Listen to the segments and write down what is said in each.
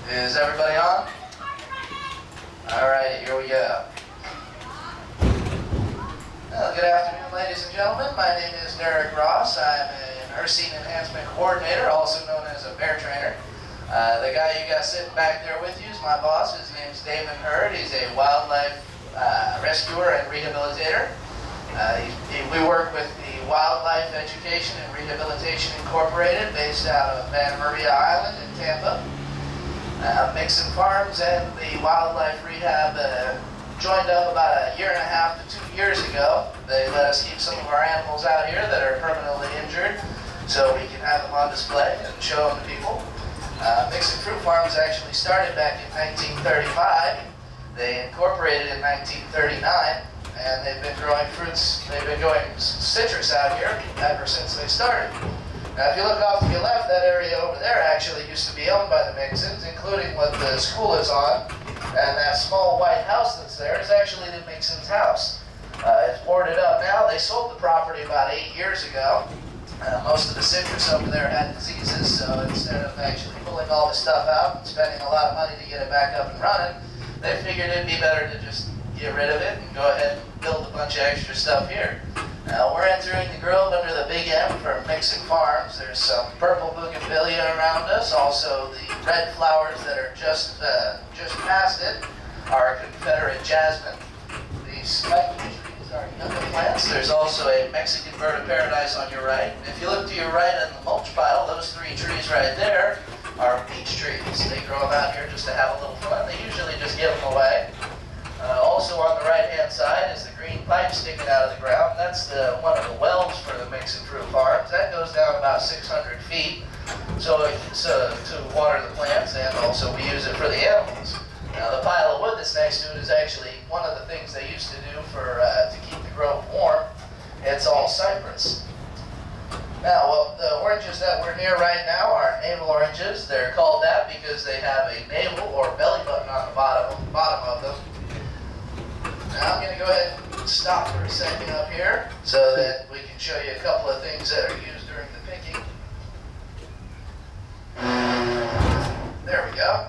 Is everybody on? Alright, here we go. Well, good afternoon, ladies and gentlemen. My name is Derek Ross. I'm an nursing enhancement coordinator, also known as a bear trainer. The guy you got sitting back there with you is my boss. His name is David Hurd. He's a wildlife rescuer and rehabilitator. We work with the Wildlife Education and Rehabilitation Incorporated, based out of Santa Maria Island in Tampa. Mixon Farms and the Wildlife Rehab joined up about 1.5 to 2 years ago. They let us keep some of our animals out here that are permanently injured, so we can have them on display and show them to people. Mixon Fruit Farms actually started back in 1935. They incorporated in 1939, and they've been growing fruits. They've been growing citrus out here ever since they started. Now, if you look off to your left, that area over there actually used to be owned by the Mixons, including what the school is on. And that small white house that's there is actually the Mixons' house. It's boarded up now. They sold the property about 8 years ago. Most of the citrus over there had diseases, so instead of actually pulling all the stuff out and spending a lot of money to get it back up and running, they figured it'd be better to just get rid of it and go ahead and build a bunch of extra stuff here. Now, we're entering the grove under the big M for Mixon Farms. There's some purple bougainvillea around us. Also, the red flowers that are just past it are Confederate jasmine. These spiky trees are yucca plants. There's also a Mexican bird of paradise on your right. If you look to your right in the mulch pile, those 3 trees right there are peach trees. They grow them out here just to have a little fun. They usually just give them away. Also on the right-hand side is the green pipe sticking out of the ground. That's one of the wells for the Mixon Fruit Farms. That goes down about 600 feet so to water the plants, and also we use it for the animals. Now, the pile of wood that's next to it is actually one of the things they used to do to keep the grove warm. It's all cypress. Now, well, the oranges that we're near right now are navel oranges. They're called that because they have a navel or belly button on the bottom of them. Now I'm going to go ahead and stop for a second up here so that we can show you a couple of things that are used during the picking. There we go.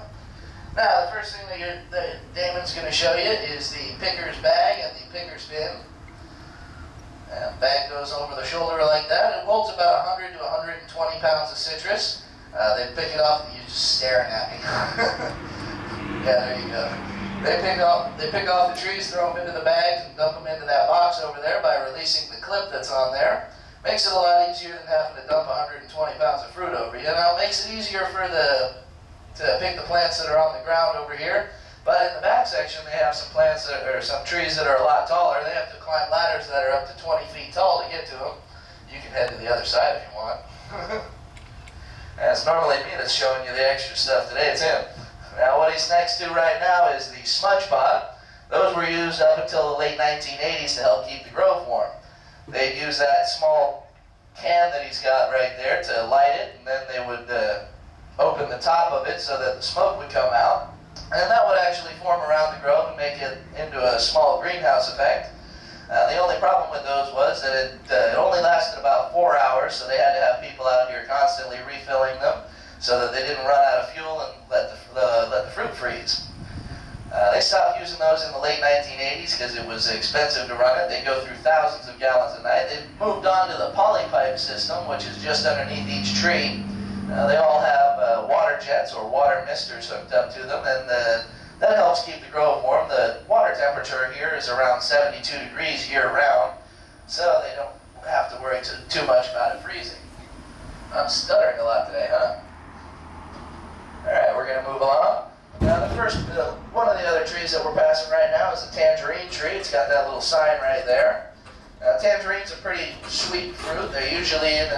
Now the first thing that Damon's going to show you is the picker's bag and the picker's bin. And the bag goes over the shoulder like that. It holds about 100 to 120 pounds of citrus. They pick it off, and you're just staring at me. Yeah, there you go. They pick off the trees, throw them into the bags, and dump them into that box over there by releasing the clip that's on there. Makes it a lot easier than having to dump 120 pounds of fruit over you. Now, it makes it easier to pick the plants that are on the ground over here. But in the back section, they have some plants or some trees that are a lot taller. They have to climb ladders that are up to 20 feet tall to get to them. You can head to the other side if you want. And it's normally me that's showing you the extra stuff today. It's him. Now, what he's next to right now is the smudge pot. Those were used up until the late 1980s to help keep the grove warm. They'd use that small can that he's got right there to light it, and then they would open the top of it so that the smoke would come out. And that would actually form around the grove and make it into a small greenhouse effect. The only problem with those was that it only lasted about 4 hours, so they had to have people out here constantly refilling them so that they didn't run out of fuel and let the fruit freeze. They stopped using those in the late 1980s because it was expensive to run it. They go through thousands of gallons a night. They moved on to the polypipe system, which is just underneath each tree. They all have water jets or water misters hooked up to them, and that helps keep the grove warm. The water temperature here is around 72 degrees year-round, so they don't have to worry too much about it freezing. I'm stuttering a lot today, huh? Alright, we're going to move on. Now one of the other trees that we're passing right now is a tangerine tree. It's got that little sign right there. Tangerines are pretty sweet fruit. They're usually in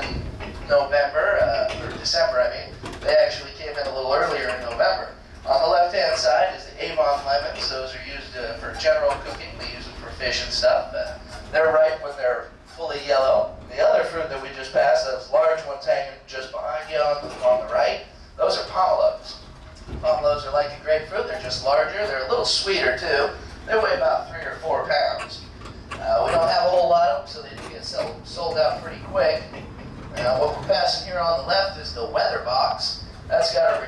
November, or December I mean. They actually came in a little earlier in November. On the left-hand side is the Avon lemons. Those are used for general cooking. They use them for fish and stuff. They're ripe when they're fully yellow. The other fruit that we just passed, those large ones hanging just behind you on the right, those are pomelos. Pomelos are like a grapefruit. They're just larger. They're a little sweeter too. They weigh about 3 or 4 pounds. We don't have a whole lot of them, so they do get sold out pretty quick. What we're passing here on the left is the weather box. That's got a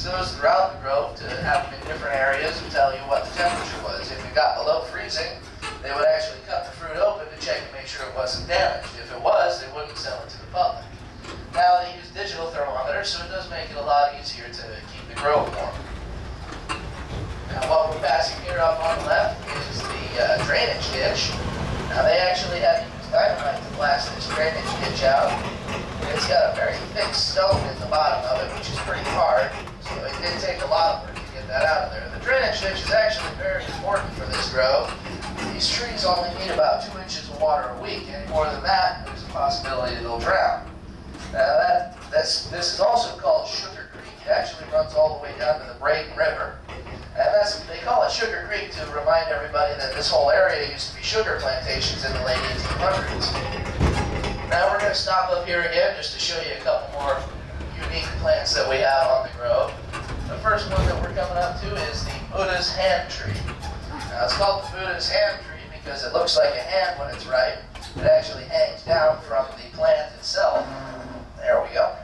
those throughout the grove to have them in different areas and tell you what the temperature was. If it got below freezing, they would actually cut the fruit open to check and make sure it wasn't damaged. If it was, they wouldn't sell it to the public. Now they use digital thermometers, so it does make it a lot easier to keep the grove warm. Now what we're passing here up on the left is the drainage ditch. Now they actually had to use dynamite to blast this drainage ditch out. It's got a very thick stone at the bottom of it, which is pretty hard, so it did take a lot of work to get that out of there. The drainage ditch is actually very important for this grove. These trees only need about 2 inches of water a week. Any more than that, there's a possibility they'll drown. Now this is also called Sugar Creek. It actually runs all the way down to the Braden River. And they call it Sugar Creek to remind everybody that this whole area used to be sugar plantations in the late 1800s. Now we're going to stop up here again just to show you a couple more unique plants that we have on the grove. The first one that we're coming up to is the Buddha's hand tree. Now it's called the Buddha's hand tree because it looks like a hand when it's ripe. It actually hangs down from the plant itself. There we go.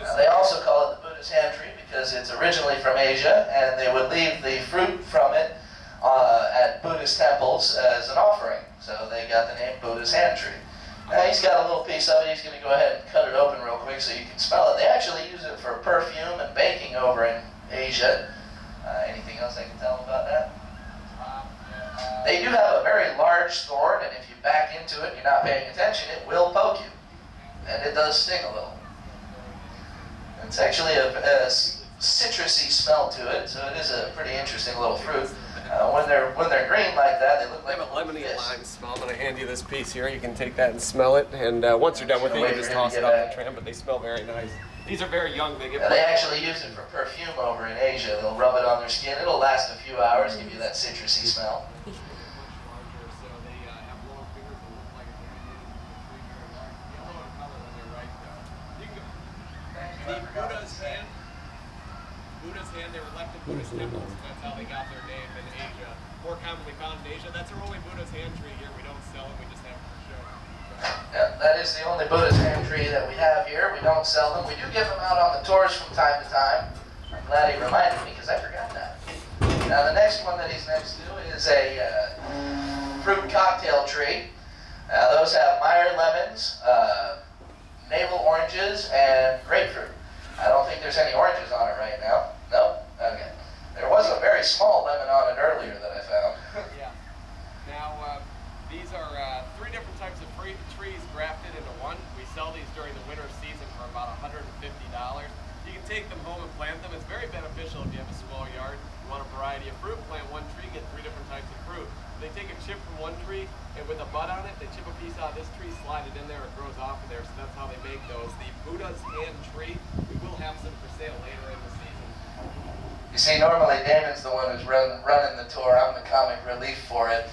Now they also call it the Buddha's hand tree because it's originally from Asia, and they would leave the fruit from it at Buddhist temples as an offering. So they got the name Buddha's hand tree. Now he's got a little piece of it. He's going to go ahead and cut it open real quick so you can smell it. They actually use it for perfume and baking over in Asia. Anything else I can tell them about that? They do have a very large thorn, and if you back into it and you're not paying attention, it will poke you. And it does sting a little. It's actually a citrusy smell to it, so it is a pretty interesting little fruit. When they're green like that, they look like a lemony lime smell. I'm going to hand you this piece here. You can take that and smell it. And once you're done with it, you just toss it off the tram. But they smell very nice. These are very young. They actually use it for perfume over in Asia. They'll rub it on their skin. It'll last a few hours, give you that citrusy smell. Buddha's hand, they were left in Buddhist temples. That's how they got their name in Asia. More commonly found in Asia. That's our only Buddha's hand tree here. We don't sell them, we just have them for show. Yeah, that is the only Buddha's hand tree that we have here. We don't sell them. We do give them out on the tours from time to time. I'm glad he reminded me because I forgot that. Now the next one that he's next to is a fruit cocktail tree. Those have Meyer lemons, navel oranges, and grapefruit. I don't think there's any oranges on it right now. Nope. Okay. There was a very small lemon on it earlier that I found. Yeah. Now, these are 3 different types of trees grafted into one. We sell these during the winter season for about $150. You can take them home and plant them. It's very beneficial if you have a small yard. You want a variety of fruit, plant one tree, get 3 different types of fruit. They take a chip from one tree, and with a bud on it, they chip a piece out of this tree, slide it in there, it grows off of there, so that's how they make those. The Buddha's hand tree, we will have some for sale later in the season. You see, normally Damon's the one who's running the tour. I'm the comic relief for it.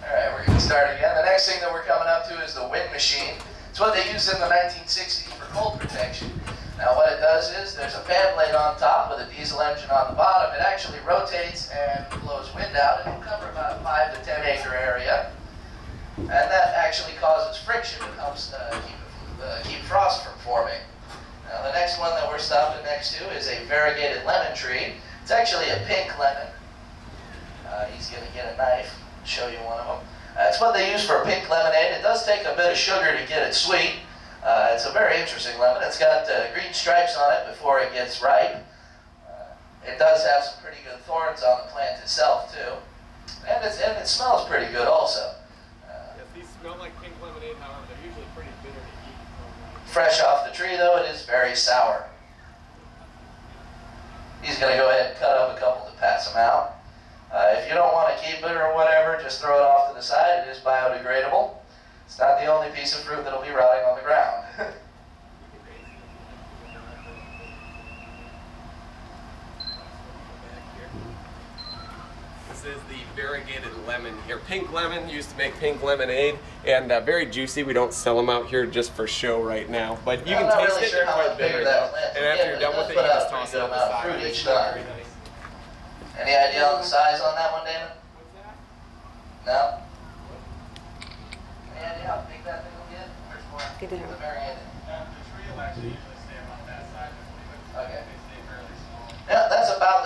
Alright, we're going to start again. The next thing that we're coming up to is the wind machine. It's what they used in the 1960s for cold protection. Now what it does is, there's a fan blade on top with a diesel engine on the bottom. It actually rotates and blows wind out. It will cover about a 5 to 10 acre area. And that actually causes friction and helps keep frost from forming. Now the next one that we're stopping next to is a variegated lemon tree. It's actually a pink lemon. He's going to get a knife and show you one of them. That's what they use for pink lemonade. It does take a bit of sugar to get it sweet. It's a very interesting lemon. It's got green stripes on it before it gets ripe. It does have some pretty good thorns on the plant itself too. And it smells pretty good also. Yes, these smell like pink lemonade, however, they're usually pretty bitter to eat. Fresh off the tree though, it is very sour. He's going to go ahead and cut up a couple to pass them out. If you don't want to keep it or whatever, just throw it off to the side. It is biodegradable. It's not the only piece of fruit that'll be rotting on the ground. This is the variegated lemon here. Pink lemon, used to make pink lemonade, and very juicy. We don't sell them out here just for show right now, but you can taste it. They're quite bitter though. And after you're done with it, you just toss it on the side. Fruit each time. Any idea on the size on that one, Damon? No? Any idea how big that thing will get? Where's more? The variegated. The tree will actually usually stay about that size. Okay.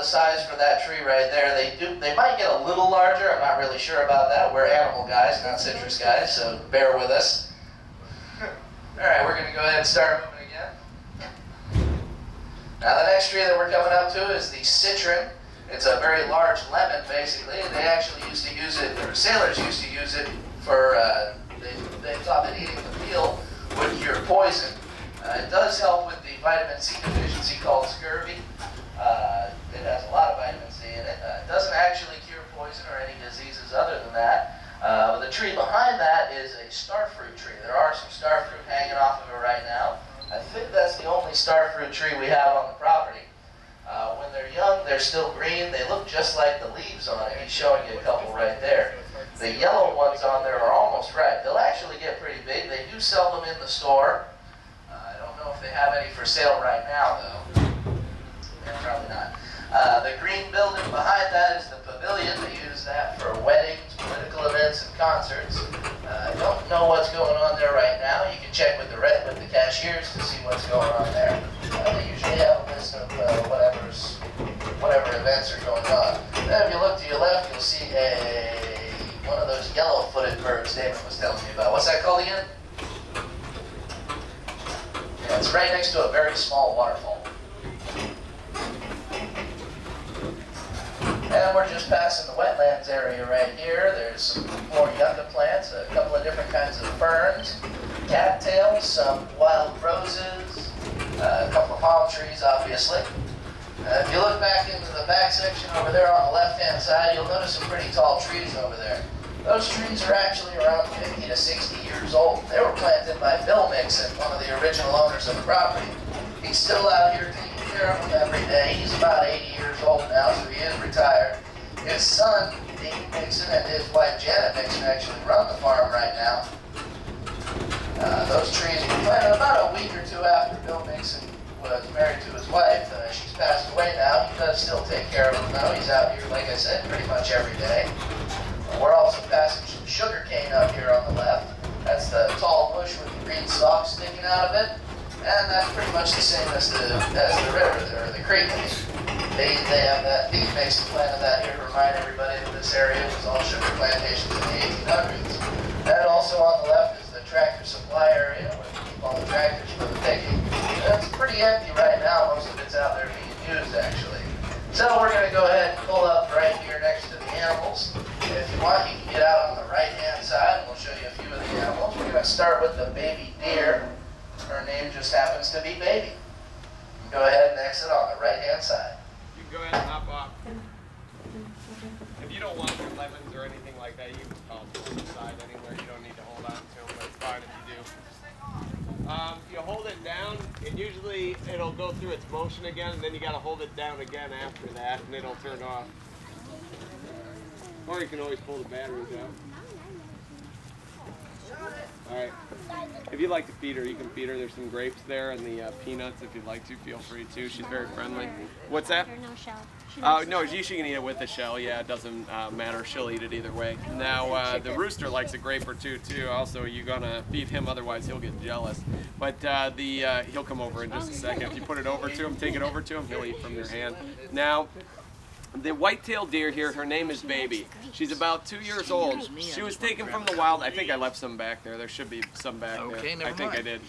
the size for that tree right there. They might get a little larger. I'm not really sure about that. We're animal guys, not citrus guys, so bear with us. All right, we're gonna go ahead and start moving again. Now the next tree that we're coming up to is the citron. It's a very large lemon, basically. They actually used to use it, or sailors used to use it for, they thought that eating the peel would cure poison. It does help with the vitamin C deficiency called scurvy. It has a lot of vitamin C in it. It doesn't actually cure poison or any diseases other than that. But the tree behind that is a starfruit tree. There are some starfruit hanging off of it right now. I think that's the only starfruit tree we have on the property. When they're young, they're still green. They look just like the leaves on it. He's showing you a couple right there. The yellow ones on there are almost ripe. They'll actually get pretty big. They do sell them in the store. I don't know if they have any for sale right now, though. Yeah, probably not. The green building behind that is the pavilion. They use that for weddings, political events, and concerts. I don't know what's going on there right now. You can check with the cashiers to see what's going on there. They usually have a list of whatever events are going on. Then if you look to your left, you'll see one of those yellow-footed birds David was telling me about. What's that called again? Yeah, it's right next to a very small waterfall. And we're just passing the wetlands area right here. There's some more yucca plants, a couple of different kinds of ferns, cattails, some wild roses, a couple of palm trees, obviously. If you look back into the back section over there on the left-hand side, you'll notice some pretty tall trees over there. Those trees are actually around 50 to 60 years old. They were planted by Bill Mixon, one of the original owners of the property. He's still out here taking care of them every day. He's about 80 years old now, so he is retired. His son, Dean Mixon, and his wife, Janet Mixon, actually run the farm right now. Those trees were planted about a week or two after Bill Mixon was married to his wife. She's passed away now. He does still take care of them, though. He's out here, like I said, pretty much every day. We're also passing some sugar cane up here on the left. That's the tall bush with the green stalks sticking out of it. And that's pretty much the same as the river, or the creek. They have that beef Mixon planted that here to remind everybody that this area was all sugar plantations in the 1800s. And also on the left is the tractor supply area where we keep all the tractors for the picking. It's pretty empty right now. Most of it's out there being used, actually. So we're going to go ahead and pull up right here next to the animals. If you want, you can get out on the right-hand side, and we'll show you a few of the animals. We're going to start with the baby deer. Her name just happens to be Baby. You can go ahead and exit on the right-hand side. You can go ahead and hop off. If you don't want your lemons or anything like that, you can just toss them on the side anywhere. You don't need to hold on to them, but it's fine if you do. You hold it down, and usually it'll go through its motion again, and then you got to hold it down again after that, and it'll turn off. Or you can always pull the batteries out. Alright. If you'd like to feed her, you can feed her. There's some grapes there and the peanuts if you'd like to. Feel free to. She's very friendly. What's that? No shell. No, she can eat it with the shell. Yeah, it doesn't matter. She'll eat it either way. Now, the rooster likes a grape or two, too. Also, you're going to feed him, otherwise he'll get jealous. But he'll come over in just a second. If you put it over to him, take it over to him, he'll eat from your hand. Now, the white-tailed deer here, her name is Baby. She's about 2 years old. She was taken from the wild. I think I left some back there. There should be some back there. I think I did.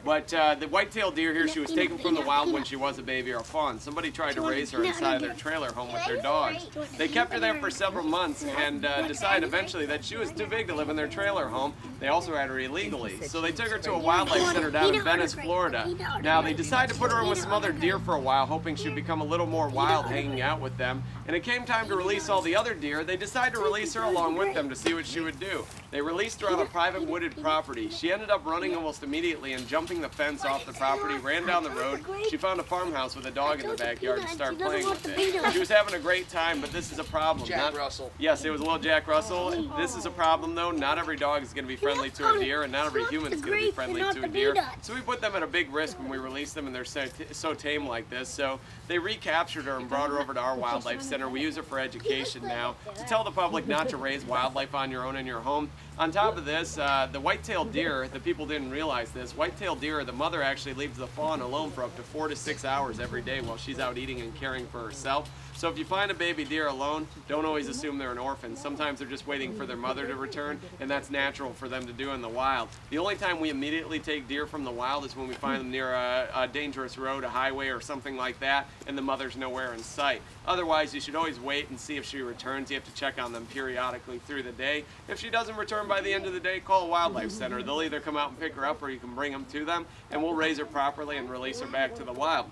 But the white-tailed deer here, she was taken from the wild when she was a baby or a fawn. Somebody tried to raise her inside their trailer home with their dogs. They kept her there for several months and decided eventually that she was too big to live in their trailer home. They also had her illegally. So they took her to a wildlife center down in Venice, Florida. Now, they decided to put her in with some other deer for a while, hoping she'd become a little more wild hanging out with them. And it came time to release all the other deer. They decided to release her along with them to see what she would do. They released her on a private wooded property. She ended up running almost immediately and jumping the fence off the property, ran down the road. She found a farmhouse with a dog in the backyard and started playing with it. She was having a great time, but this is a problem. Jack Russell. Yes, it was a little Jack Russell. This is a problem, though. Not every dog is going to be friendly to a deer, and not every human is going to be friendly to a deer. So we put them at a big risk when we release them, and they're so tame like this. So they recaptured her and brought her over to our wildlife center. We use her for education now to tell the public not to raise wildlife on your own in your home. On top of this, the white-tailed deer, the people didn't realize this, white-tailed deer, the mother actually leaves the fawn alone for up to 4 to 6 hours every day while she's out eating and caring for herself. So if you find a baby deer alone, don't always assume they're an orphan. Sometimes they're just waiting for their mother to return, and that's natural for them to do in the wild. The only time we immediately take deer from the wild is when we find them near a dangerous road, a highway, or something like that, and the mother's nowhere in sight. Otherwise, you should always wait and see if she returns. You have to check on them periodically through the day. If she doesn't return by the end of the day, call a wildlife center. They'll either come out and pick her up, or you can bring them to them, and we'll raise her properly and release her back to the wild.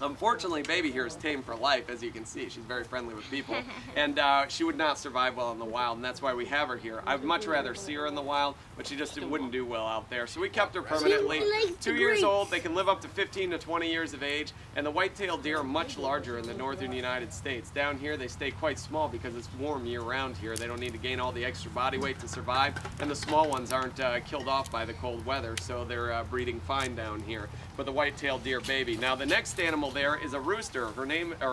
Unfortunately, baby here is tame for life, as you can see. She's very friendly with people, and she would not survive well in the wild, and that's why we have her here. I'd much rather see her in the wild, but she just wouldn't do well out there. So we kept her permanently. 2 years old, they can live up to 15 to 20 years of age, and the white-tailed deer are much larger in the northern United States. Down here, they stay quite small because it's warm year-round here. They don't need to gain all the extra body weight to survive, and the small ones aren't killed off by the cold weather, so they're breeding fine down here. But the white-tailed deer baby. Now, the next animal there is a rooster.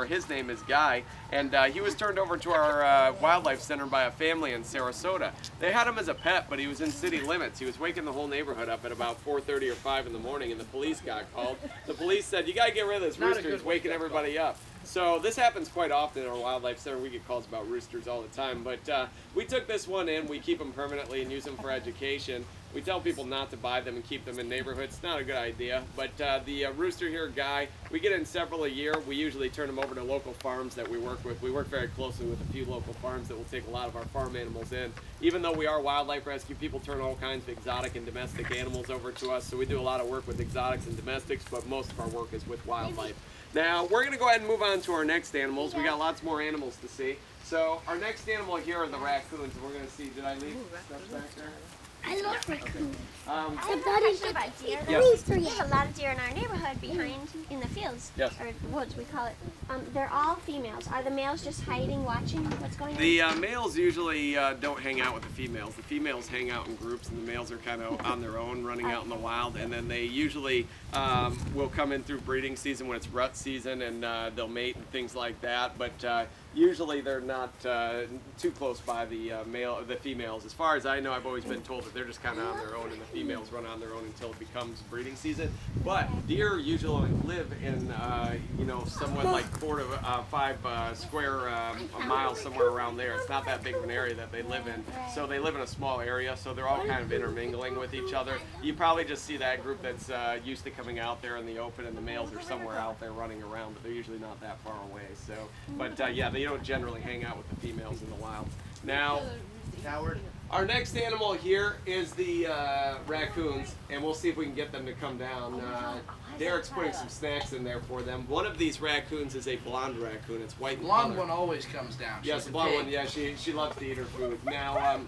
His name is Guy, and he was turned over to our wildlife center by a family in Sarasota. They had him as a pet, but he was in city limits. He was waking the whole neighborhood up at about 4:30 or 5 in the morning, and the police got called. The police said, "You gotta get rid of this rooster. He's waking everybody up." So this happens quite often at our wildlife center. We get calls about roosters all the time, but we took this one in. We keep them permanently and use them for education. We tell people not to buy them and keep them in neighborhoods. It's not a good idea, but the rooster here, Guy, we get in several a year. We usually turn them over to local farms that we work with. We work very closely with a few local farms that will take a lot of our farm animals in. Even though we are wildlife rescue, people turn all kinds of exotic and domestic animals over to us, so we do a lot of work with exotics and domestics, but most of our work is with wildlife. Now, we're going to go ahead and move on to our next animals. We got lots more animals to see. So, our next animal here are the raccoons, and we're going to see, did I leave stuff back there? I love raccoons. Yes. There's a lot of deer in our neighborhood behind in the fields, Yes. or the woods we call it. They're all females. Are the males just hiding, watching what's going on? The males usually don't hang out with the females. The females hang out in groups, and the males are kind of on their own, running out in the wild. And then they usually will come in through breeding season when it's rut season, and they'll mate and things like that. But usually they're not too close by the females. As far as I know, I've always been told that they're just kind of on their own, and the females run on their own until it becomes breeding season. But deer usually live in somewhat like 4 to 5 square miles, somewhere around there. It's not that big of an area that they live in, so they live in a small area, so they're all kind of intermingling with each other. You probably just see that group that's used to coming out there in the open, and the males are somewhere out there running around, but they're usually not that far away. So, but yeah, they don't generally hang out with the females in the wild. Now, Howard, our next animal here is the raccoons, and we'll see if we can get them to come down. Derek's putting some snacks in there for them. One of these raccoons is a blonde raccoon. It's white in color. Blonde one always comes down. Yes, the blonde one, yeah, she loves to eat her food. Now,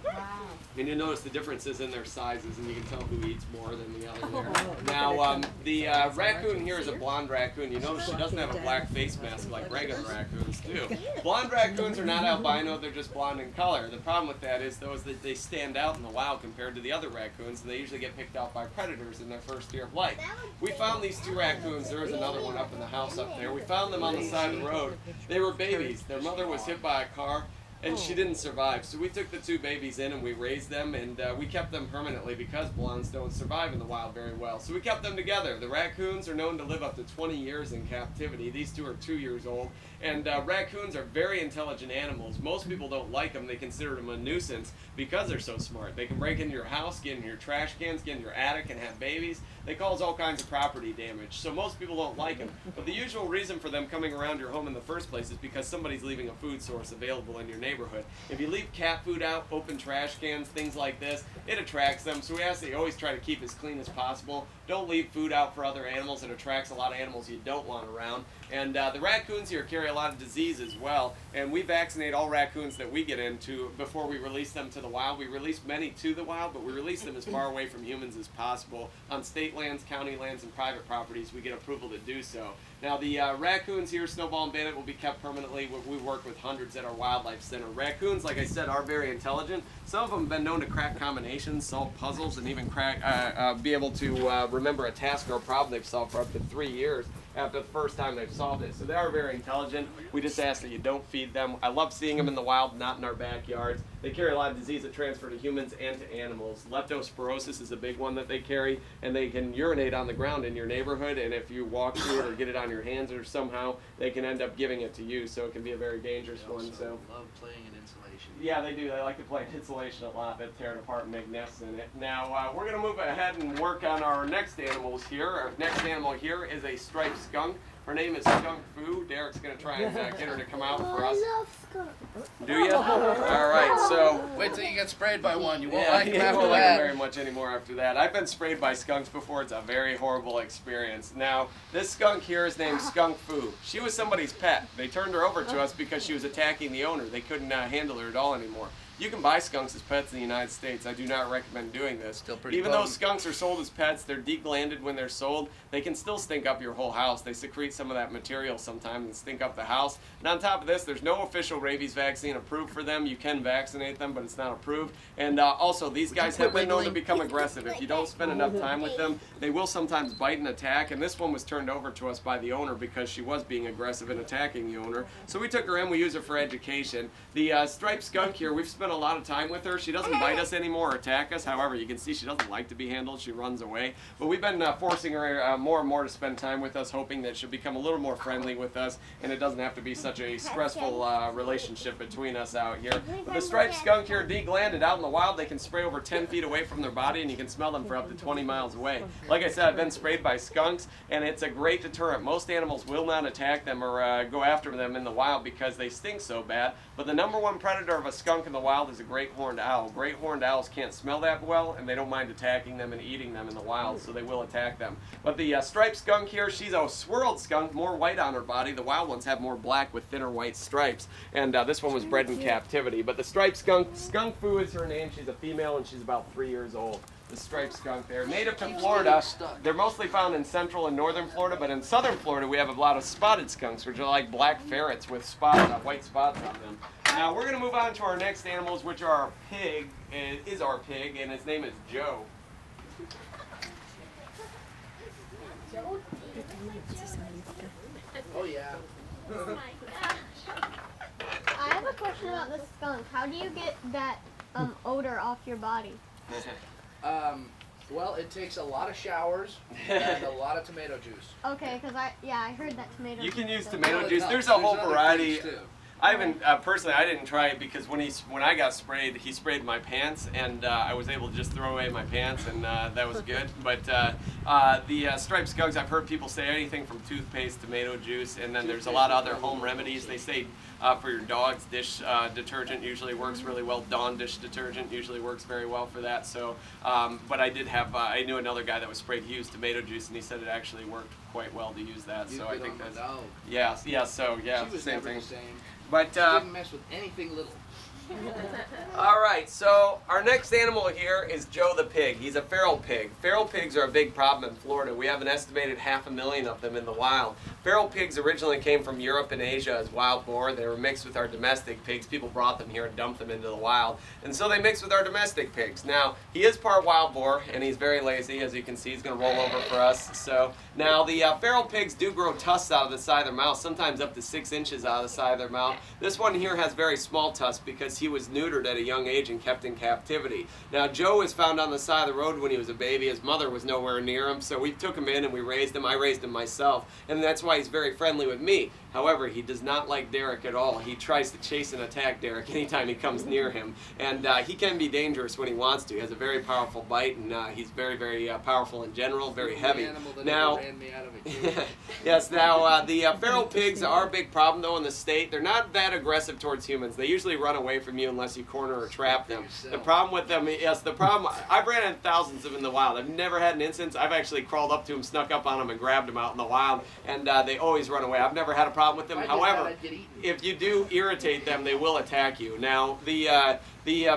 and you notice the differences in their sizes, and you can tell who eats more than the other there. Now, the raccoon here is a blonde raccoon. You notice she doesn't have a black face mask like regular raccoons do. Blonde raccoons are not albino, they're just blonde in color. The problem with that is, though, is that they stand out in the wild compared to the other raccoons, and they usually get picked out by predators in their first year of life. We found these 2 raccoons. There was another one up in the house up there. We found them on the side of the road. They were babies. Their mother was hit by a car, and she didn't survive. So we took the 2 babies in and we raised them, and we kept them permanently because blondes don't survive in the wild very well. So we kept them together. The raccoons are known to live up to 20 years in captivity. These 2 are 2 years old. And raccoons are very intelligent animals. Most people don't like them. They consider them a nuisance because they're so smart. They can break into your house, get in your trash cans, get in your attic, and have babies. They cause all kinds of property damage. So most people don't like them. But the usual reason for them coming around your home in the first place is because somebody's leaving a food source available in your neighborhood. If you leave cat food out, open trash cans, things like this, it attracts them. So we ask that you always try to keep as clean as possible. Don't leave food out for other animals. It attracts a lot of animals you don't want around. And the raccoons here carry a lot of disease as well, and we vaccinate all raccoons that we get into before we release them to the wild. We release many to the wild, but we release them as far away from humans as possible. On state lands, county lands, and private properties, we get approval to do so. Now, the raccoons here, Snowball and Bandit, will be kept permanently. We work with hundreds at our wildlife center. Raccoons, like I said, are very intelligent. Some of them have been known to crack combinations, solve puzzles, and even be able to remember a task or a problem they've solved for up to 3 years after the first time they've solved it. So they are very intelligent. We just ask that you don't feed them. I love seeing them in the wild, not in our backyards. They carry a lot of disease that transfer to humans and to animals. Leptospirosis is a big one that they carry, and they can urinate on the ground in your neighborhood, and if you walk through it or get it on your hands or somehow, they can end up giving it to you, so it can be a very dangerous one. So love playing in insulation. yeah, they do. They like to play in insulation a lot. They tear it apart and make nests in it. Now, we're going to move ahead and work on our next animals here. Our next animal here is a striped skunk. Her name is Skunk Fu. Derek's going to try and get her to come out for us. I love skunk. Do you? All right, so... Wait till you get sprayed by one. You won't Yeah, like him you after won't like him that. very much anymore after that. I've been sprayed by skunks before. It's a very horrible experience. Now, this skunk here is named Skunk Fu. She was somebody's pet. They turned her over to us because she was attacking the owner. They couldn't handle her at all anymore. You can buy skunks as pets in the United States. I do not recommend doing this. Still pretty Even though potent. skunks are sold as pets, they're deglanded when they're sold. They can still stink up your whole house. They secrete some of that material sometimes and stink up the house. And on top of this, there's no official rabies vaccine approved for them. You can vaccinate them, but it's not approved. And also, these guys have been known to become aggressive. If you don't spend enough time with them, they will sometimes bite and attack. And this one was turned over to us by the owner because she was being aggressive and attacking the owner. So we took her in. We use her for education. The striped skunk here, we've spent a lot of time with her. She doesn't bite us anymore or attack us. However, you can see she doesn't like to be handled. She runs away. But we've been forcing her more and more to spend time with us, hoping that she'll become a little more friendly with us, and it doesn't have to be such a stressful relationship between us out here. But the striped skunk here, deglanded out in the wild, they can spray over 10 feet away from their body, and you can smell them for up to 20 miles away. Like I said, I've been sprayed by skunks, and it's a great deterrent. Most animals will not attack them or go after them in the wild because they stink so bad. But the number one predator of a skunk in the wild is a great horned owl. Great horned owls can't smell that well, and they don't mind attacking them and eating them in the wild, so they will attack them. But the striped skunk here, she's a swirled skunk, more white on her body. The wild ones have more black with thinner white stripes, and this one was bred in captivity. But the striped skunk, Skunk Fu is her name. She's a female, and she's about 3 years old. The striped skunk there. Native to Florida, they're mostly found in central and northern Florida, but in southern Florida we have a lot of spotted skunks, which are like black ferrets with spots, white spots on them. Now we're going to move on to our next animals, which are our pig. It is our pig, and his name is Joe. Oh yeah. I have a question about the skunk. How do you get that odor off your body? Well, it takes a lot of showers and a lot of tomato juice. Okay, because I heard that tomato. You can use juice- tomato Well, juice. no, There's a whole other variety. things, too. I haven't personally. I didn't try it because when I got sprayed, he sprayed my pants, and I was able to just throw away my pants, and that was good. But the striped skunks, I've heard people say anything from toothpaste, tomato juice, and then there's a lot of other home remedies. They say for your dog's dish detergent usually works really well. Dawn dish detergent usually works very well for that. So, but I did have I knew another guy that was sprayed. He used tomato juice, and he said it actually worked quite well to use that. So I think that's yeah. So yeah, She was same never thing. the same. But She didn't mess with anything little. all right, so our next animal here is Joe the pig. He's a feral pig. Feral pigs are a big problem in Florida. We have an estimated 500,000 of them in the wild. Feral pigs originally came from Europe and Asia as wild boar. They were mixed with our domestic pigs. People brought them here and dumped them into the wild. And so they mixed with our domestic pigs. Now, he is part wild boar, and he's very lazy. As you can see, he's going to roll over for us. So now the feral pigs do grow tusks out of the side of their mouth, sometimes up to 6 inches out of the side of their mouth. This one here has very small tusks because he was neutered at a young age and kept in captivity. Now, Joe was found on the side of the road when he was a baby. His mother was nowhere near him, so we took him in and we raised him. I raised him myself, and that's why he's very friendly with me. However, he does not like Derek at all. He tries to chase and attack Derek anytime he comes near him, and he can be dangerous when he wants to. He has a very powerful bite, and he's very, very powerful in general, very heavy. Now, ran me out of it. yes, now the feral pigs are a big problem though in the state. They're not that aggressive towards humans. They usually run away from you unless you corner or trap them. The problem with them, yes, the problem, I've ran into thousands of them in the wild. I've never had an instance. I've actually crawled up to them, snuck up on them, and grabbed them out in the wild, and they always run away. I've never had a problem with them. However, if you do irritate them, they will attack you. Now, the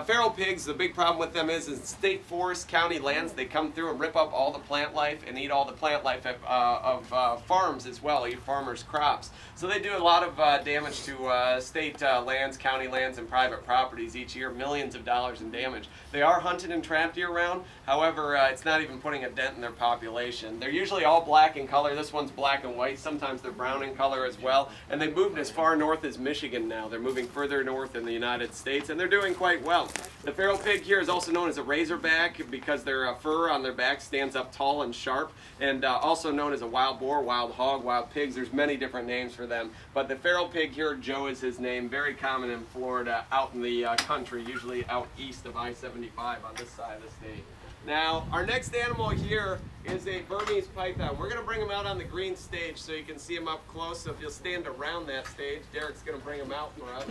feral pigs, the big problem with them is in state forest, county lands, they come through and rip up all the plant life and eat all the plant life of farms as well, eat farmers' crops. So they do a lot of damage to state lands, county lands, and private properties each year, millions of dollars in damage. They are hunted and trapped year-round. However, it's not even putting a dent in their population. They're usually all black in color. This one's black and white. Sometimes they're brown in color as well. And they've moved as far north as Michigan now. They're moving further north in the United States, and they're doing quite quite well. The feral pig here is also known as a razorback because their fur on their back stands up tall and sharp, and also known as a wild boar, wild hog, wild pigs. There's many different names for them, but the feral pig here, Joe is his name, very common in Florida, out in the country, usually out east of I-75 on this side of the state. Now, our next animal here is a Burmese python. We're going to bring him out on the green stage so you can see him up close. So if you'll stand around that stage, Derek's going to bring him out for us.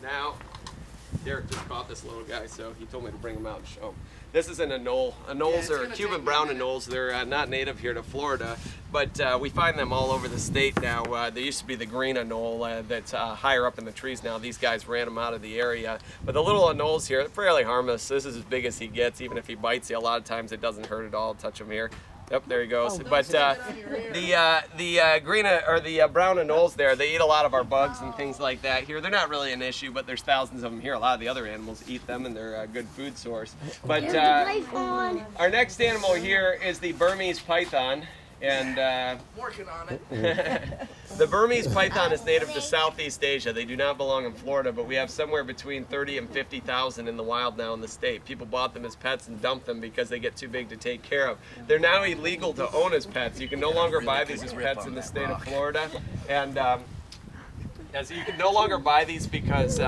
Now, Derek just caught this little guy, so he told me to bring him out and show him. This is an anole. Anoles are Cuban brown anoles. They're not native here to Florida, but we find them all over the state now. There used to be the green anole that's higher up in the trees now. These guys ran them out of the area. But the little anoles here, they're fairly harmless. This is as big as he gets. Even if he bites you, a lot of times it doesn't hurt at all. Touch him here. Yep, there he goes. But the green or the brown anoles there, they eat a lot of our bugs and things like that here. They're not really an issue, but there's thousands of them here. A lot of the other animals eat them, and they're a good food source. But our next animal here is the Burmese python. And working on it. The Burmese python is native to Southeast Asia. They do not belong in Florida, but we have somewhere between 30 and 50,000 in the wild now in the state. People bought them as pets and dumped them because they get too big to take care of. They're now illegal to own as pets. You can no longer buy these as pets in the state of Florida. And so you can no longer buy these because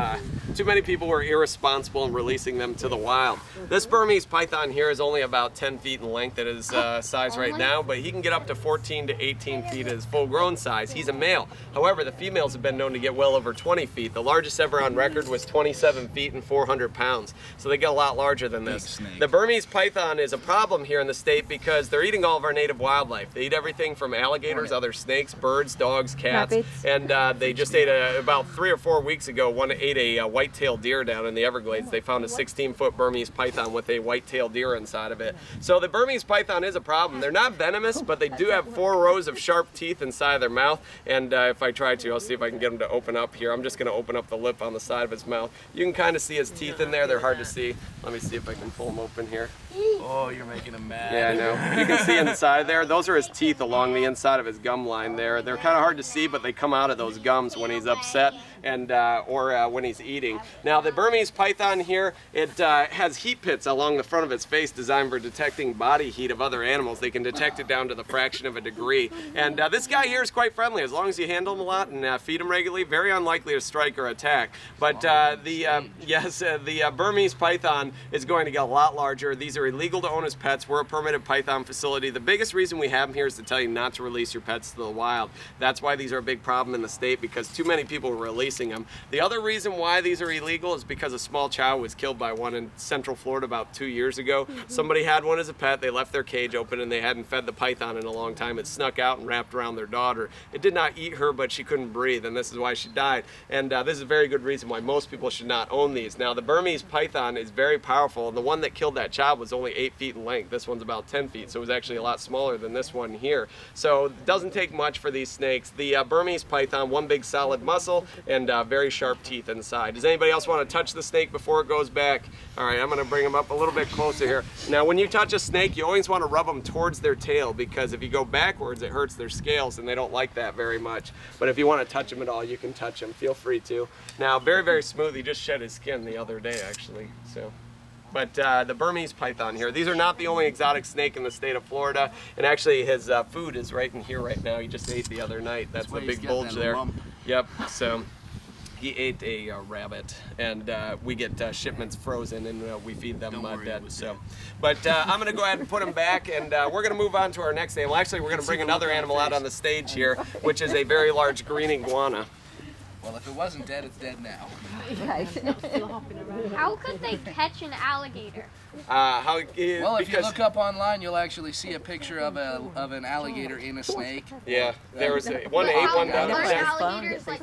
too many people were irresponsible in releasing them to the wild. This Burmese python here is only about 10 feet in length at his size right now, but he can get up to 14 to 18 feet at his full-grown size. He's a male. However, the females have been known to get well over 20 feet. The largest ever on record was 27 feet and 400 pounds, so they get a lot larger than this. The Burmese python is a problem here in the state because they're eating all of our native wildlife. They eat everything from alligators, other snakes, birds, dogs, cats, and they just ate about 3 or 4 weeks ago, one ate a white-tailed deer down in the Everglades. They found a 16-foot Burmese python with a white-tailed deer inside of it. So the Burmese python is a problem. They're not venomous, but they do have 4 rows of sharp teeth inside of their mouth. And if I try to, I'll see if I can get him to open up here. I'm just going to open up the lip on the side of his mouth. You can kind of see his teeth in there. They're hard to see. Let me see if I can pull them open here. Oh, you're making him mad. Yeah, I know. You can see inside there. Those are his teeth along the inside of his gum line there. They're kind of hard to see, but they come out of those gums when he's upset and or when he's eating. Now, the Burmese python here, it has heat pits along the front of its face designed for detecting body heat of other animals. They can detect it down to the fraction of a degree. And this guy here is quite friendly. As long as you handle him a lot and feed him regularly, very unlikely to strike or attack. But the Burmese python is going to get a lot larger. These are illegal to own as pets. We're a permitted python facility. The biggest reason we have them here is to tell you not to release your pets to the wild. That's why these are a big problem in the state, because too many people are releasing them. The other reason why these are illegal is because a small child was killed by one in Central Florida about 2 years ago. Somebody had one as a pet. They left their cage open and they hadn't fed the python in a long time. It snuck out and wrapped around their daughter. It did not eat her, but she couldn't breathe, and this is why she died. And this is a very good reason why most people should not own these. Now, the Burmese python is very powerful, and the one that killed that child was only 8 feet in length. This one's about 10 feet, so it was actually a lot smaller than this one here. So it doesn't take much for these snakes. The Burmese python, one big solid muscle and very sharp teeth inside. Does anybody else want to touch the snake before it goes back? All right, I'm going to bring them up a little bit closer here. Now, when you touch a snake, you always want to rub them towards their tail, because if you go backwards, it hurts their scales, and they don't like that very much. But if you want to touch them at all, you can touch them. Feel free to. Now, very, very smooth. He just shed his skin the other day, actually. So. But the Burmese python here, these are not the only exotic snake in the state of Florida. And actually, his food is right in here right now. He just ate the other night. That's the big bulge there. Yep. So he ate a rabbit, and we get shipments frozen, and we feed them dead. So, but I'm going to go ahead and put him back, and we're going to move on to our next animal. Actually, we're going to bring another animal out on the stage here, which is a very large green iguana. Well, if it wasn't dead, it's dead now. How could they catch an alligator? Well, if you look up online, you'll actually see a picture of an alligator in a snake. Yeah, there was one ate one down Are there. alligators like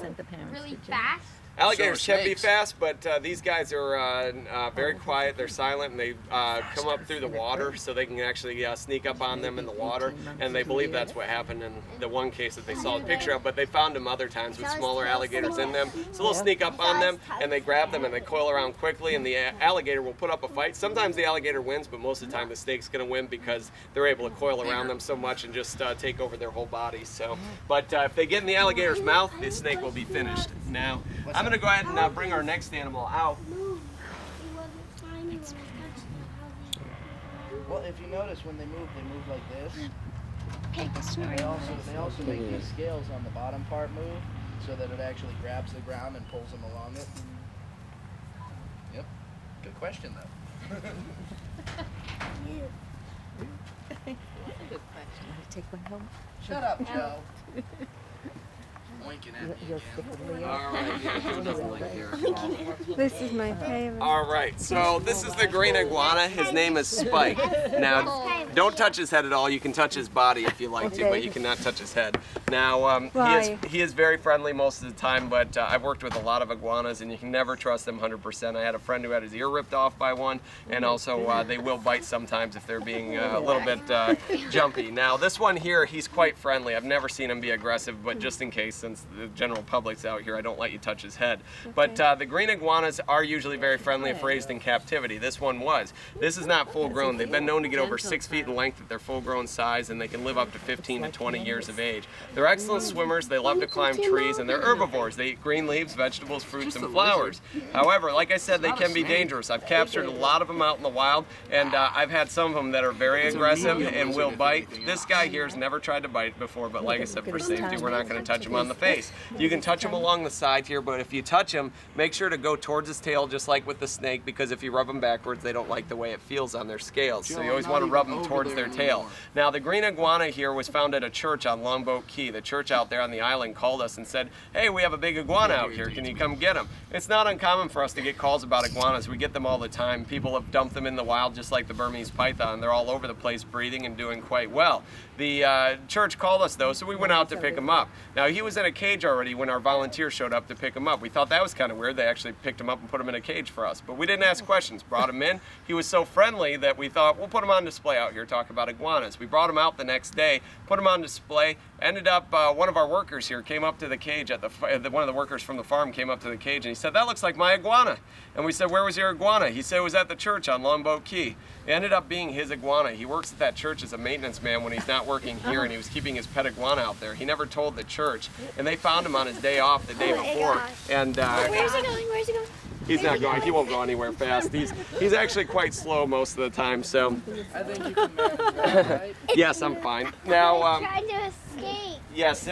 really fast? Alligators can be snakes. fast, but these guys are very quiet. They're silent, and they come up through the water, so they can actually sneak up on them in the water. And they believe that's what happened in the one case that they saw the picture of. But they found them other times with smaller alligators in them. So they'll sneak up on them, and they grab them, and they coil around quickly, and the alligator will put up a fight. Sometimes the alligator wins, but most of the time the snake's going to win because they're able to coil around them so much and just take over their whole body. So, but if they get in the alligator's mouth, the snake will be finished. Now, I'm going to go ahead and bring our next animal out. Well, if you notice when they move like this. And they also make these scales on the bottom part move so that it actually grabs the ground and pulls them along it. Yep. Good question, though. Good question. Want to take one home? Shut up, Joe. Winking at me You'll again. stick with Leo. All right, yeah, Joe doesn't like Derek. This is my favorite. All right, so this is the green iguana. His name is Spike. Now, don't touch his head at all. You can touch his body if you like to, but you cannot touch his head. Now, he is very friendly most of the time, but I've worked with a lot of iguanas, and you can never trust them 100%. I had a friend who had his ear ripped off by one, and also they will bite sometimes if they're being a little bit jumpy. Now, this one here, he's quite friendly. I've never seen him be aggressive, but just in case, since the general public's out here, I don't let you touch his head. But the green iguanas are usually very friendly if raised in captivity. This one was. This is not full grown. They've been known to get over 6 feet in length at their full grown size, and they can live up to 15 to 20 years of age. They're excellent swimmers. They love to climb trees, and they're herbivores. They eat green leaves, vegetables, fruits, and flowers. However, like I said, they can be dangerous. I've captured a lot of them out in the wild, and I've had some of them that are very aggressive and will bite. This guy here has never tried to bite before, but like I said, for safety, we're not going to touch him on the face. You can touch him along the side here, but if you touch him, make sure to go towards his tail, just like with the snake, because if you rub them backwards, they don't like the way it feels on their scales. So you always want to rub them towards their tail. Now, the green iguana here was found at a church on Longboat Key. The church out there on the island called us and said, hey, we have a big iguana out here. Can you come get him? It's not uncommon for us to get calls about iguanas. We get them all the time. People have dumped them in the wild, just like the Burmese python. They're all over the place breathing and doing quite well. The church called us, though, so we went out to pick him up. Now, he was in a cage already when our volunteers showed up to pick him up. We thought that was kind of weird. They actually picked him up and put him in a cage for us. But we didn't ask questions. Brought him in. He was so friendly that we thought, we'll put him on display out here, talk about iguanas. We brought him out the next day, put him on display. Ended up, one of our workers here came up to the cage at one of the workers from the farm came up to the cage and he said, that looks like my iguana. And we said, where was your iguana? He said it was at the church on Longboat Key. It ended up being his iguana. He works at that church as a maintenance man when he's not working here, and he was keeping his pet iguana out there. He never told the church, and they found him on his day off the day before. And Where's he going? Where's he going? he's not going. He won't go anywhere fast. He's actually quite slow most of the time. So I think you can manage that, right? yes, I'm fine. Now. Tried to escape. Yes,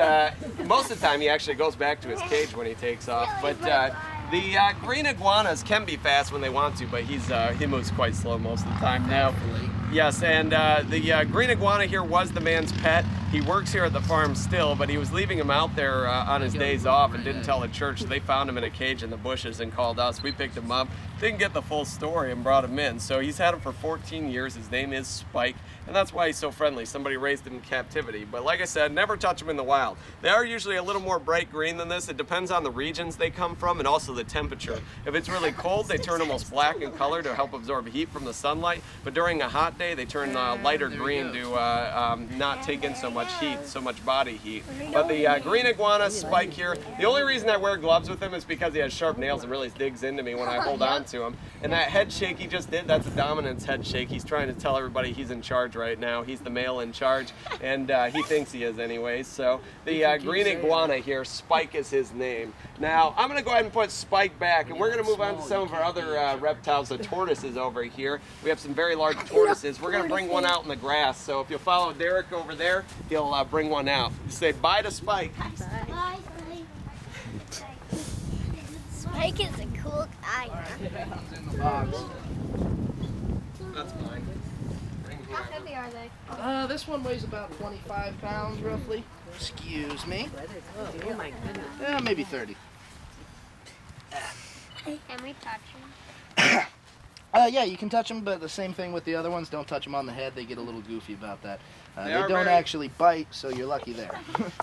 most of the time he actually goes back to his cage when he takes off. But the green iguanas can be fast when they want to, but he moves quite slow most of the time now. Yes, and the green iguana here was the man's pet. He works here at the farm still, but he was leaving him out there on his days off and didn't tell the church. So they found him in a cage in the bushes and called us. We picked him up, didn't get the full story, and brought him in. So he's had him for 14 years. His name is Spike, and that's why he's so friendly. Somebody raised him in captivity. But like I said, never touch him in the wild. They are usually a little more bright green than this. It depends on the regions they come from and also the temperature. If it's really cold, they turn almost black in color to help absorb heat from the sunlight. But during a hot day, they turn lighter green to not take in so much heat, so much body heat. But the green iguana, Spike here, the only reason I wear gloves with him is because he has sharp nails and really digs into me when I hold on to him. And that head shake he just did, that's a dominance head shake. He's trying to tell everybody he's in charge right now. He's the male in charge, and he thinks he is anyways. So the green iguana here, Spike is his name. Now, I'm going to go ahead and put Spike back, and we're going to move on to some of our other reptiles, the tortoises over here. We have some very large tortoises. We're going to bring one out in the grass. So if you'll follow Derek over there, he'll bring one out. Say bye to Spike. Bye, Spike. Spike is a cool guy. He's in the box. That's fine. How heavy are they? This one weighs about 25 pounds, roughly. Excuse me. Oh my goodness. Yeah, maybe 30. Can we touch him? Yeah, you can touch them, but the same thing with the other ones. Don't touch them on the head. They get a little goofy about that. They don't actually bite, so you're lucky there.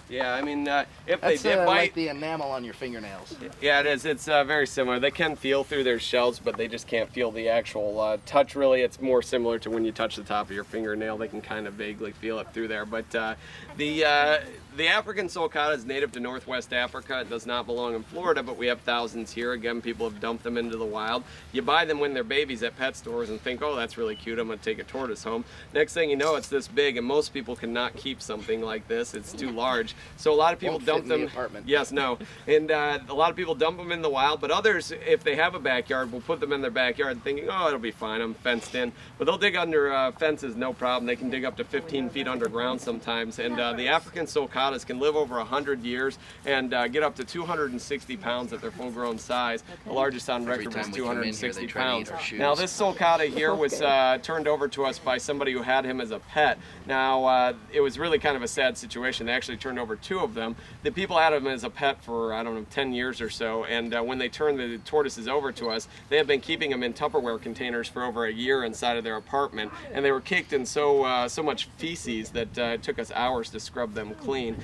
Yeah, I mean, if That's they did bite, like the enamel on your fingernails. yeah, it is. It's very similar. They can feel through their shells, but they just can't feel the actual touch. Really, it's more similar to when you touch the top of your fingernail. They can kind of vaguely feel it through there. But the African sulcata is native to Northwest Africa. It does not belong in Florida, but we have thousands here. Again, people have dumped them into the wild. You buy them when they're babies at pet stores and think, oh, that's really cute. I'm going to take a tortoise home. Next thing you know, it's this big, and most people cannot keep something like this. It's too large. So a lot of people dump them. Yes, no. And a lot of people dump them in the wild, but others, if they have a backyard, will put them in their backyard thinking, oh, it'll be fine. I'm fenced in. But they'll dig under fences, no problem. They can dig up to 15 feet underground sometimes. And the African sulcata can live over 100 years and get up to 260 pounds at their full-grown size. The largest on record was 260 pounds. Now, this sulcata here was turned over to us by somebody who had him as a pet. Now, it was really kind of a sad situation. They actually turned over 2 of them. The people had him as a pet for, I don't know, 10 years or so, and when they turned the tortoises over to us, they had been keeping them in Tupperware containers for over a year inside of their apartment, and they were caked in so much feces that it took us hours to scrub them clean.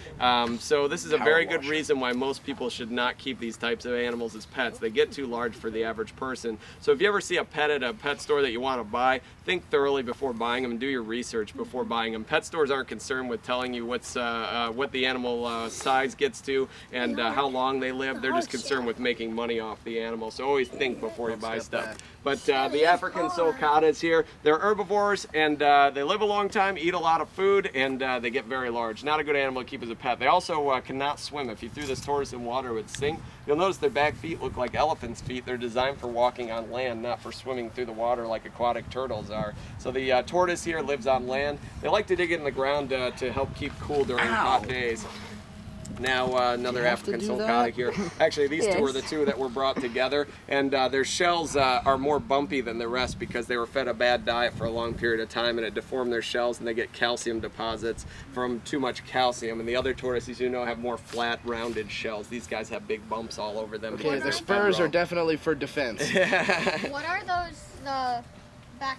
So this is a very good reason why most people should not keep these types of animals as pets. They get too large for the average person. So if you ever see a pet at a pet store that you want to buy, think thoroughly before buying them and do your research before buying them. Pet stores aren't concerned with telling you what the animal size gets to and how long they live. They're just concerned with making money off the animal. So always think before you buy stuff. But the African sulcatas here, they're herbivores, and they live a long time, eat a lot of food, and they get very large. Not a good animal to keep as a pet. They also cannot swim. If you threw this tortoise in water, it would sink. You'll notice their back feet look like elephants' feet. They're designed for walking on land, not for swimming through the water like aquatic turtles are. So the tortoise here lives on land. They like to dig in the ground to help keep cool during hot days. Now another African sulcata here. Actually, these two are the two that were brought together, and their shells are more bumpy than the rest because they were fed a bad diet for a long period of time, and it deformed their shells, and they get calcium deposits from too much calcium. And the other tortoises, you know, have more flat, rounded shells. These guys have big bumps all over them. Okay, the spurs are definitely for defense. What are those? The back.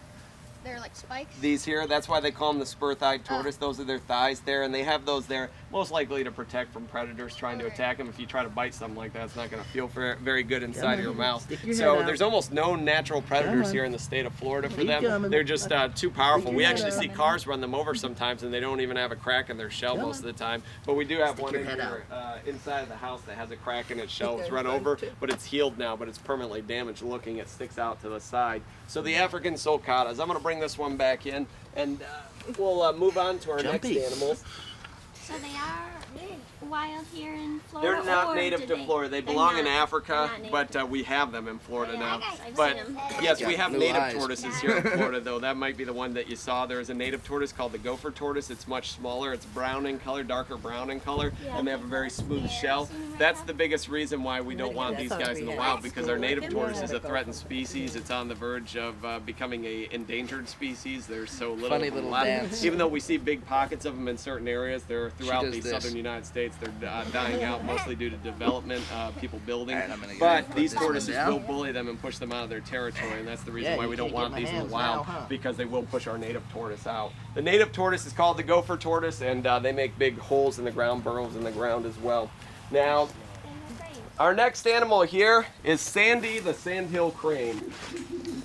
They're like spikes? These here, that's why they call them the spur-thighed tortoise. Those are their thighs there, and they have those there most likely to protect from predators trying to attack them. If you try to bite something like that, it's not going to feel very good inside of your mouth. So there's almost no natural predators here in the state of Florida for them. They're just too powerful. We actually see cars run them over sometimes, and they don't even have a crack in their shell most of the time. But we do have one in here inside of the house that has a crack in its shell. It's run over, but it's healed now, but it's permanently damaged looking. It sticks out to the side. So the African sulcatas, I'm going to bring this one back in, and we'll move on to our next animals. So they are wild here in Florida? They're not native to Florida. They belong in Africa, but we have them in Florida now. But yes, we have native tortoises here in Florida, though. That might be the one that you saw. There is a native tortoise called the gopher tortoise. It's much smaller. It's brown in color, darker brown in color, and they have a very smooth shell. That's the biggest reason why we don't want these guys in the wild, because our native tortoise is a threatened species. It's on the verge of becoming an endangered species. There's so little. Funny little dance. Even though we see big pockets of them in certain areas, they're throughout the southern United States. They're dying out mostly due to development, people building. But these tortoises will bully them and push them out of their territory, and that's the reason why we don't want these in the wild, because they will push our native tortoise out. The native tortoise is called the gopher tortoise, and they make big holes in the ground, burrows in the ground as well. Now, our next animal here is Sandy the sandhill crane.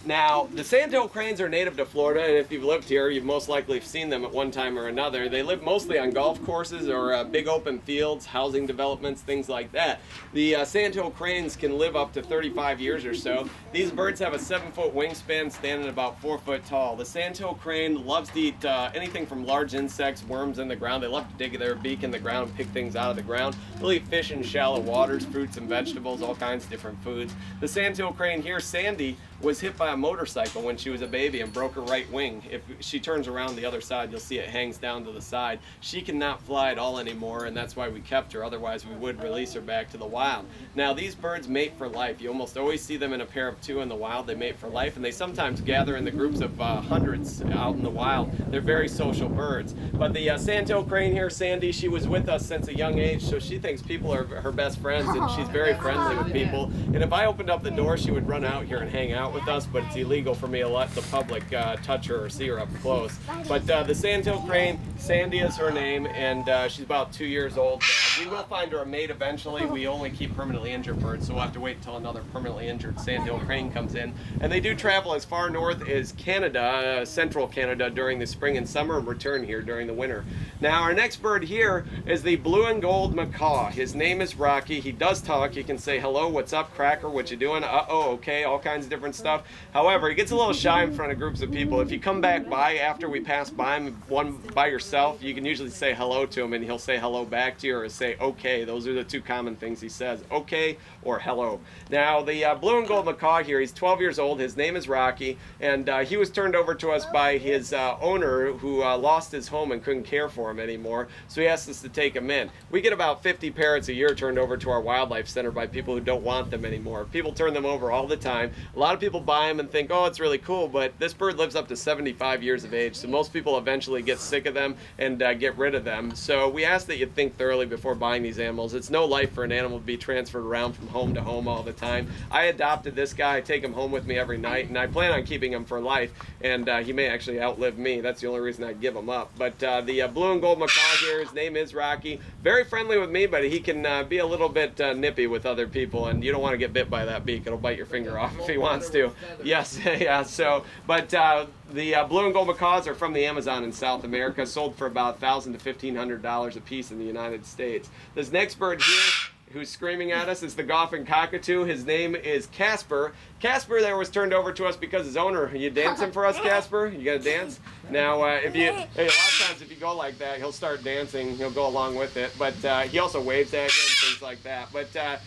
Now, the sandhill cranes are native to Florida, and if you've lived here, you've most likely seen them at one time or another. They live mostly on golf courses or big open fields, housing developments, things like that. The sandhill cranes can live up to 35 years or so. These birds have a 7-foot wingspan, standing about 4 foot tall. The sandhill crane loves to eat anything from large insects, worms in the ground. They love to dig their beak in the ground and pick things out of the ground. They'll eat fish in shallow waters, fruits and vegetables, all kinds of different foods. The sandhill crane here, Sandy, was hit by a motorcycle when she was a baby and broke her right wing. If she turns around the other side, you'll see it hangs down to the side. She cannot fly at all anymore, and that's why we kept her. Otherwise, we would release her back to the wild. Now, these birds mate for life. You almost always see them in a pair of 2 in the wild. They mate for life, and they sometimes gather in the groups of hundreds out in the wild. They're very social birds. But the sandhill crane here, Sandy, she was with us since a young age, so she thinks people are her best friends, and she's very friendly with people. And if I opened up the door, she would run out here and hang out with us, but it's illegal for me to let the public touch her or see her up close. But the sandhill crane, Sandy is her name, and she's about 2 years old. We will find her a mate eventually. We only keep permanently injured birds, so we'll have to wait until another permanently injured sandhill crane comes in. And they do travel as far north as Canada, central Canada, during the spring and summer, and return here during the winter. Now our next bird here is the blue and gold macaw. His name is Rocky. He does talk. He can say hello, what's up, cracker, what you doing, uh-oh, okay, all kinds of different stuff. However, he gets a little shy in front of groups of people. If you come back by after we pass by him, one by yourself, you can usually say hello to him and he'll say hello back to you, or say okay. Those are the two common things he says, okay or hello. Now the blue and gold macaw here, he's 12 years old. His name is Rocky, and he was turned over to us by his owner, who lost his home and couldn't care for him anymore, so he asked us to take him in. We get about 50 parrots a year turned over to our wildlife center by people who don't want them anymore. People turn them over all the time. A lot of people buy them and think, oh, it's really cool, but this bird lives up to 75 years of age, so most people eventually get sick of them and get rid of them. So we ask that you think thoroughly before buying these animals. It's no life for an animal to be transferred around from home to home all the time. I adopted this guy. I take him home with me every night, and I plan on keeping him for life, and he may actually outlive me. That's the only reason I give him up. But the blue and gold macaw here, his name is Rocky. Very friendly with me, but he can be a little bit nippy with other people, and you don't want to get bit by that beak. It'll bite your finger off if he wants to. Yes, yeah, so, but the blue and gold macaws are from the Amazon in South America, sold for about $1,000 to $1,500 a piece in the United States. This next bird here, who's screaming at us, is the Goffin cockatoo. His name is Casper. Casper there was turned over to us because his owner, you dancing for us, Casper? You gotta dance? Now, if you, hey, a lot of times if you go like that, he'll start dancing, he'll go along with it, but he also waves at you and things like that. But the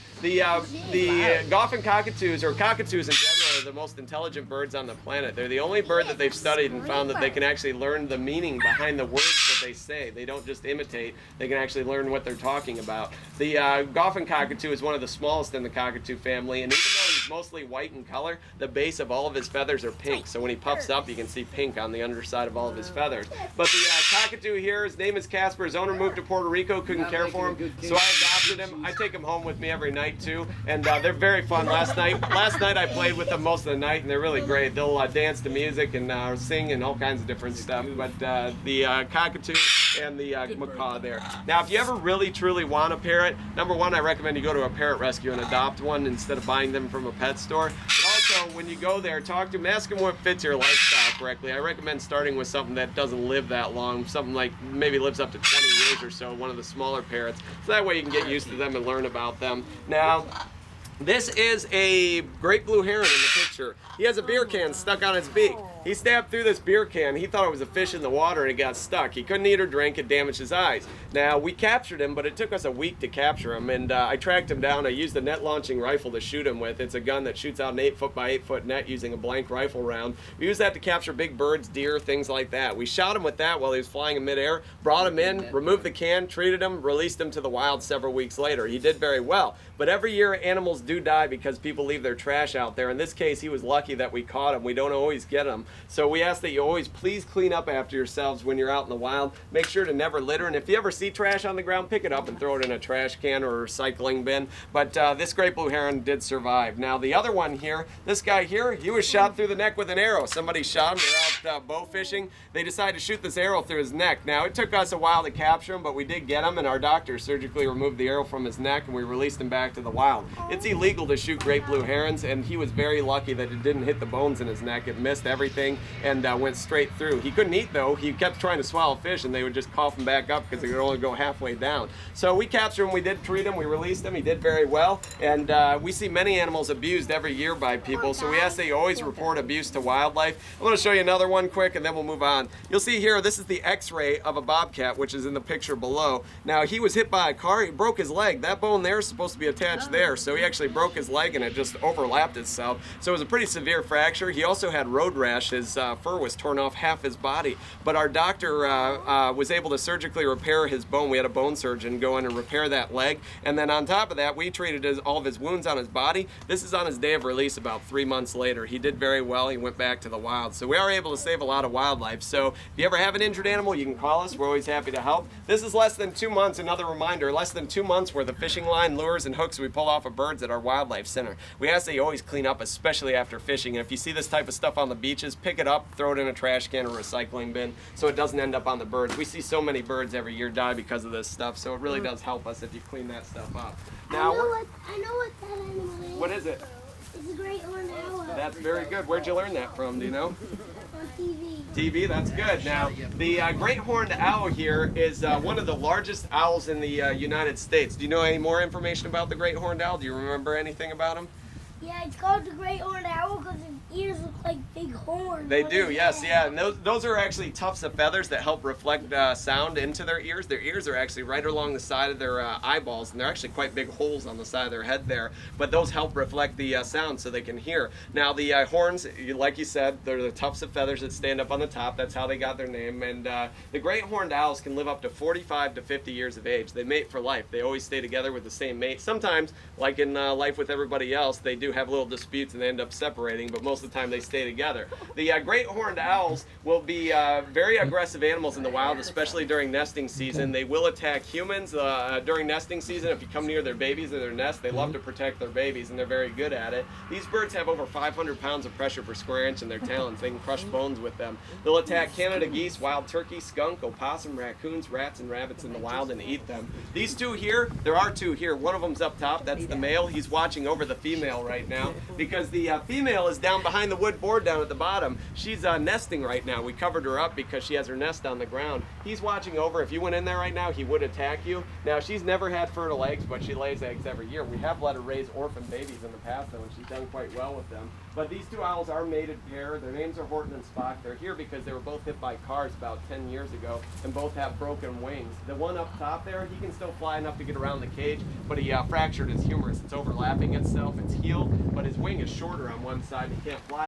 Goffin cockatoos, or cockatoos in general, are the most intelligent birds on the planet. They're the only bird that they've studied and found that they can actually learn the meaning behind the words that they say. They don't just imitate, they can actually learn what they're talking about. The Goffin cockatoo is one of the smallest in the cockatoo family, and even though he's mostly white in color, the base of all of his feathers are pink. So when he puffs up, you can see pink on the underside of all of his feathers. But the cockatoo here, his name is Casper. His owner moved to Puerto Rico, couldn't care for him, so I adopted him. I take him home with me every night too, and they're very fun. Last night I played with them most of the night, and they're really great. They'll dance to music and sing and all kinds of different stuff. But the cockatoo and the macaw there. Now, if you ever really truly want a parrot, number one, I recommend you go to a parrot rescue and adopt one instead of buying them from a pet store. But also, when you go there, talk to them, ask them what fits your lifestyle correctly. I recommend starting with something that doesn't live that long, something like maybe lives up to 20 years or so, one of the smaller parrots, so that way you can get used to them and learn about them. Now, this is a great blue heron in the picture. He has a beer can stuck on his beak. He stabbed through this beer can. He thought it was a fish in the water and it got stuck. He couldn't eat or drink. It damaged his eyes. Now, we captured him, but it took us a week to capture him, and I tracked him down. I used a net launching rifle to shoot him with. It's a gun that shoots out an 8-foot by 8-foot net using a blank rifle round. We use that to capture big birds, deer, things like that. We shot him with that while he was flying in midair, brought him in, removed the can, treated him, released him to the wild several weeks later. He did very well. But every year, animals do die because people leave their trash out there. In this case, he was lucky that we caught him. We don't always get them. So we ask that you always please clean up after yourselves when you're out in the wild. Make sure to never litter. And if you ever see trash on the ground, pick it up and throw it in a trash can or a recycling bin. But this great blue heron did survive. Now, the other one here, this guy here, he was shot through the neck with an arrow. Somebody shot him. They're out bow fishing. They decided to shoot this arrow through his neck. Now, it took us a while to capture him, but we did get him, and our doctor surgically removed the arrow from his neck, and we released him back to the wild. It's illegal to shoot great blue herons, and he was very lucky that it didn't hit the bones in his neck. It missed everything and went straight through. He couldn't eat, though. He kept trying to swallow fish, and they would just cough him back up because they could only go halfway down. So we captured him. We did treat him. We released him. He did very well. And we see many animals abused every year by people, so we ask that you always report abuse to wildlife. I'm going to show you another one quick, and then we'll move on. You'll see here, this is the x-ray of a bobcat, which is in the picture below. Now, he was hit by a car. He broke his leg. That bone there is supposed to be attached there, so he actually actually broke his leg and it just overlapped itself. So it was a pretty severe fracture. He also had road rash. His fur was torn off half his body. But our doctor was able to surgically repair his bone. We had a bone surgeon go in and repair that leg. And then on top of that, we treated all of his wounds on his body. This is on his day of release about 3 months later. He did very well. He went back to the wild. So we are able to save a lot of wildlife. So if you ever have an injured animal, you can call us. We're always happy to help. This is less than 2 months. Another reminder, less than 2 months worth of fishing line, lures, and hooks we pull off of birds at our wildlife center. We ask that you always clean up, especially after fishing. And if you see this type of stuff on the beaches, pick it up, throw it in a trash can or recycling bin so it doesn't end up on the birds. We see so many birds every year die because of this stuff, so it really does help us if you clean that stuff up. Now, I know what that animal is. what is it? It's a great horned owl. That's very good. Where'd you learn that from? Do you know? On TV. TV, that's good. Now, the great horned owl here is one of the largest owls in the United States. Do you know any more information about the great horned owl? Do you remember anything about him? Yeah, it's called the great horned owl because his ears look like big horns. They on do, his yes, head. yeah. And those are actually tufts of feathers that help reflect sound into their ears. Their ears are actually right along the side of their eyeballs, and they're actually quite big holes on the side of their head there. But those help reflect the sound so they can hear. Now, the horns, like you said, they're the tufts of feathers that stand up on the top. That's how they got their name. And the great horned owls can live up to 45 to 50 years of age. They mate for life. They always stay together with the same mate. Sometimes, like in life with everybody else, they do have little disputes and they end up separating, but most of the time they stay together. The great horned owls will be very aggressive animals in the wild, especially during nesting season. They will attack humans during nesting season. If you come near their babies or their nest, they love to protect their babies, and they're very good at it. These birds have over 500 pounds of pressure per square inch in their talons. They can crush bones with them. They'll attack Canada geese, wild turkey, skunk, opossum, raccoons, rats, and rabbits in the wild and eat them. These two here, there are two here. One of them's up top. That's the male. He's watching over the female right now because the female is down behind the wood board down at the bottom. She's nesting right now. We covered her up because she has her nest on the ground. He's watching over. If you went in there right now, he would attack you. Now, she's never had fertile eggs, but she lays eggs every year. We have let her raise orphan babies in the past, though, and she's done quite well with them. But these two owls are mated pair. Their names are Horton and Spock. They're here because they were both hit by cars about 10 years ago, and both have broken wings. The one up top there, he can still fly enough to get around the cage, but he fractured his humerus. It's overlapping itself. It's healed, but his wing is shorter on one side. He can't fly.